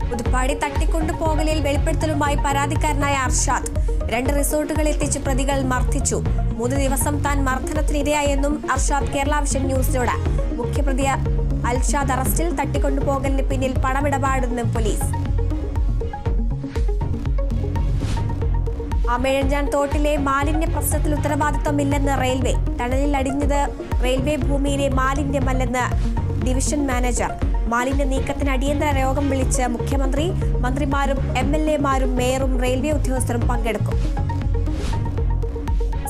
പുതുപ്പാടി തട്ടിക്കൊണ്ടുപോകലിൽ വെളിപ്പെടുത്തലുമായി പരാതിക്കാരനായ അർഷാദ് 2 റിസോർട്ടുകൾ എത്തിച്ച് പ്രതികൾ മർദ്ദിച്ചു. 3 ദിവസം താൻ മർദ്ദനത്തിനിരയായെന്നും അർഷാദ് കേരള വിഷൻ ന്യൂസിനോട്. മുഖ്യപ്രതി അൽഷാദ് അറസ്റ്റിൽ. തട്ടിക്കൊണ്ടുപോകലിന് പിന്നിൽ പണമിടപാടെന്നും പോലീസ്. ആമേഴഞ്ചാൻ തോട്ടിലെ മാലിന്യ പ്രശ്നത്തിൽ ഉത്തരവാദിത്തമില്ലെന്ന് റെയിൽവേ. ടണലിൽ അടിഞ്ഞത് റെയിൽവേ ഭൂമിയിലെ മാലിന്യമല്ലെന്ന് ഡിവിഷൻ മാനേജർ. മാലിന്യ നീക്കത്തിന് അടിയന്തര യോഗം വിളിച്ച് മുഖ്യമന്ത്രി, മന്ത്രിമാരും MLA-മാരും മേയറും റെയിൽവേ ഉദ്യോഗസ്ഥരും പങ്കെടുക്കും.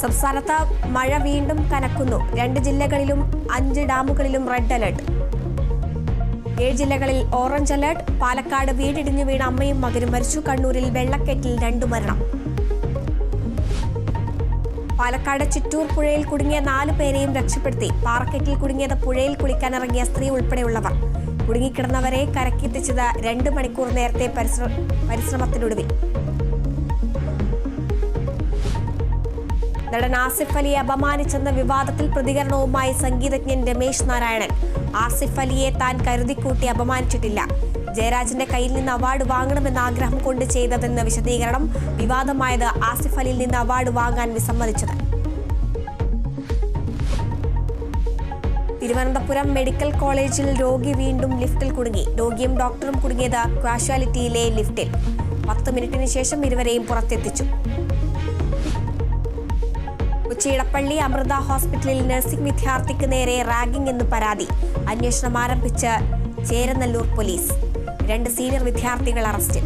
സംസ്ഥാനത്ത് മഴ വീണ്ടും കനക്കുന്നു. 2 ജില്ലകളിലും 5 ഡാമുകളിലും റെഡ് അലർട്ട്. 7 ജില്ലകളിൽ ഓറഞ്ച് അലർട്ട്. പാലക്കാട് വീടിടിഞ്ഞു വീണ അമ്മയും മകനും മരിച്ചു. കണ്ണൂരിൽ വെള്ളക്കെട്ടിൽ 2 മരണം. പാലക്കാട് ചിറ്റൂർ പുഴയിൽ കുടുങ്ങിയ 4 പേരെയും രക്ഷപ്പെടുത്തി. പാറക്കെട്ടിൽ കുടുങ്ങിയത് പുഴയിൽ കുളിക്കാനിറങ്ങിയ സ്ത്രീ ഉൾപ്പെടെയുള്ളവർ. കുടുങ്ങിക്കിടന്നവരെ കരക്കെത്തിച്ചത് 2 മണിക്കൂർ നേരത്തെ പരിശ്രമത്തിനൊടുവിൽ. നടൻ ആസിഫ് അലിയെ അപമാനിച്ചെന്ന വിവാദത്തിൽ പ്രതികരണവുമായി സംഗീതജ്ഞൻ രമേശ് നാരായണൻ. ആസിഫ് അലിയെ താൻ കരുതിക്കൂട്ടി അപമാനിച്ചിട്ടില്ല. ജയരാജന്റെ കയ്യിൽ നിന്ന് അവാർഡ് വാങ്ങണമെന്ന ആഗ്രഹം കൊണ്ട് ചെയ്തതെന്ന് വിശദീകരണം. വിവാദമായത് ആസിഫ് അലിയിൽ നിന്ന് അവാർഡ് വാങ്ങാൻ വിസമ്മതിച്ചത്. തിരുവനന്തപുരം മെഡിക്കൽ കോളേജിൽ രോഗി വീണ്ടും ലിഫ്റ്റിൽ കുടുങ്ങി. രോഗിയും ഡോക്ടറും കുടുങ്ങിയത് കാഷ്വാലിറ്റിയിലെ ലിഫ്റ്റിൽ. 10 മിനിറ്റിന് ശേഷം ഇരുവരെയും പുറത്തെത്തിച്ചു. കൊച്ചി ഇടപ്പള്ളി അമൃത ഹോസ്പിറ്റലിൽ നഴ്സിംഗ് വിദ്യാർത്ഥിക്ക് നേരെ റാഗിംഗ് എന്ന് പരാതി. അന്വേഷണം ആരംഭിച്ച് ചേരനല്ലൂർ പോലീസ്. 2 സീനിയർ വിദ്യാർത്ഥികൾ അറസ്റ്റിൽ.